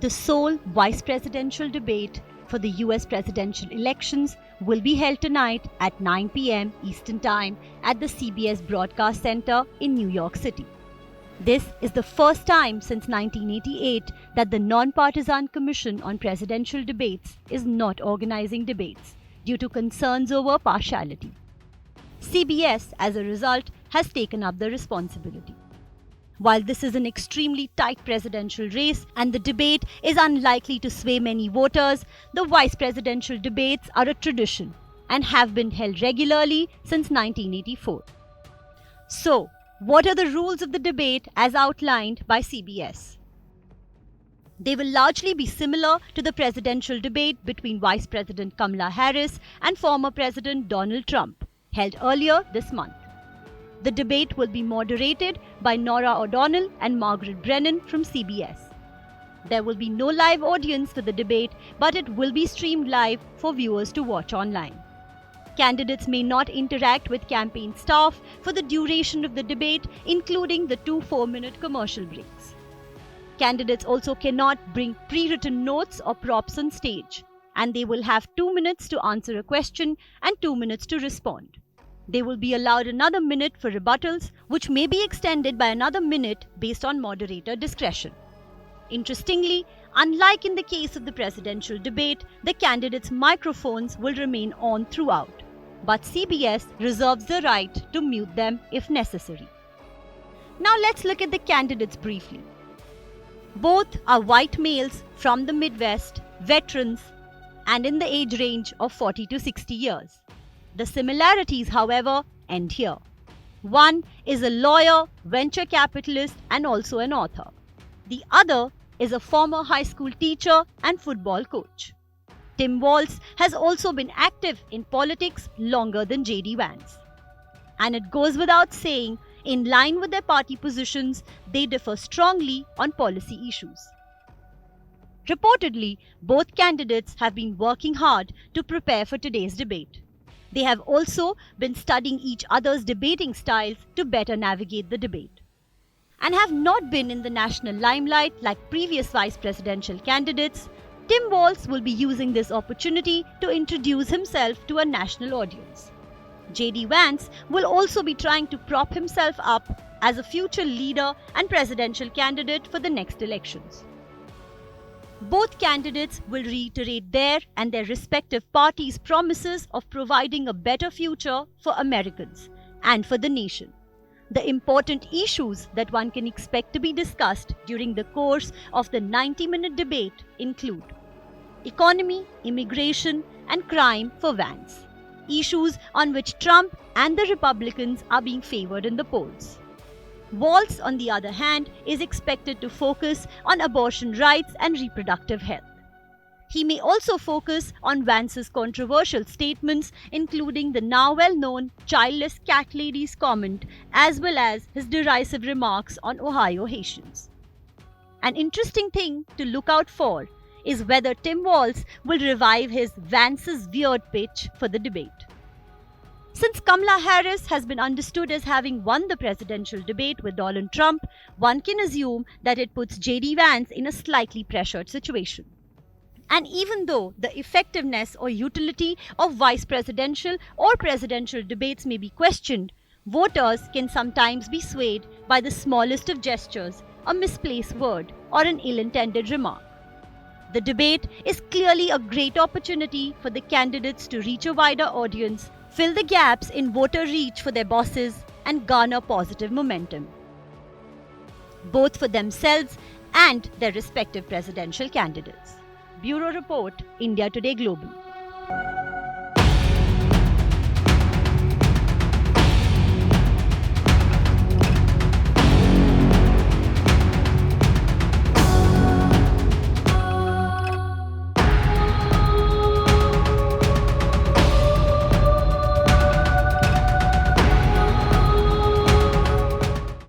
The sole vice presidential debate for the US presidential elections will be held tonight at 9 p.m. Eastern Time at the CBS Broadcast Center in New York City. This is the first time since 1988 that the Non-Partisan Commission on Presidential Debates is not organizing debates due to concerns over partiality. CBS, as a result, has taken up the responsibility. While this is an extremely tight presidential race and the debate is unlikely to sway many voters, the vice presidential debates are a tradition and have been held regularly since 1984. So, what are the rules of the debate as outlined by CBS? They will largely be similar to the presidential debate between Vice President Kamala Harris and former President Donald Trump, held earlier this month. The debate will be moderated by Norah O'Donnell and Margaret Brennan from CBS. There will be no live audience for the debate, but it will be streamed live for viewers to watch online. Candidates may not interact with campaign staff for the duration of the debate, including the 2 4-minute commercial breaks. Candidates also cannot bring pre-written notes or props on stage, and they will have 2 minutes to answer a question and 2 minutes to respond. They will be allowed another minute for rebuttals, which may be extended by another minute based on moderator discretion. Interestingly, unlike in the case of the presidential debate, the candidates' microphones will remain on throughout, but CBS reserves the right to mute them if necessary. Now let's look at the candidates briefly. Both are white males from the Midwest, veterans, and in the age range of 40 to 60 years. The similarities, however, end here. One is a lawyer, venture capitalist, and also an author. The other is a former high school teacher and football coach. Tim Walz has also been active in politics longer than J.D. Vance. And it goes without saying, in line with their party positions, they differ strongly on policy issues. Reportedly, both candidates have been working hard to prepare for today's debate. They have also been studying each other's debating styles to better navigate the debate, and have not been in the national limelight like previous vice presidential candidates. Tim Walz will be using this opportunity to introduce himself to a national audience. J.D. Vance will also be trying to prop himself up as a future leader and presidential candidate for the next elections. Both candidates will reiterate their and their respective parties' promises of providing a better future for Americans and for the nation. The important issues that one can expect to be discussed during the course of the 90-minute debate include economy, immigration, and crime for Vance, issues on which Trump and the Republicans are being favored in the polls. Walz, on the other hand, is expected to focus on abortion rights and reproductive health. He may also focus on Vance's controversial statements, including the now well-known childless cat lady's comment, as well as his derisive remarks on Ohio Haitians. An interesting thing to look out for is whether Tim Walz will revive his Vance's weird pitch for the debate. Since Kamala Harris has been understood as having won the presidential debate with Donald Trump, one can assume that it puts J.D. Vance in a slightly pressured situation. And even though the effectiveness or utility of vice presidential or presidential debates may be questioned, voters can sometimes be swayed by the smallest of gestures, a misplaced word, or an ill-intended remark. The debate is clearly a great opportunity for the candidates to reach a wider audience, fill the gaps in voter reach for their bosses, and garner positive momentum, both for themselves and their respective presidential candidates. Bureau Report, India Today Global.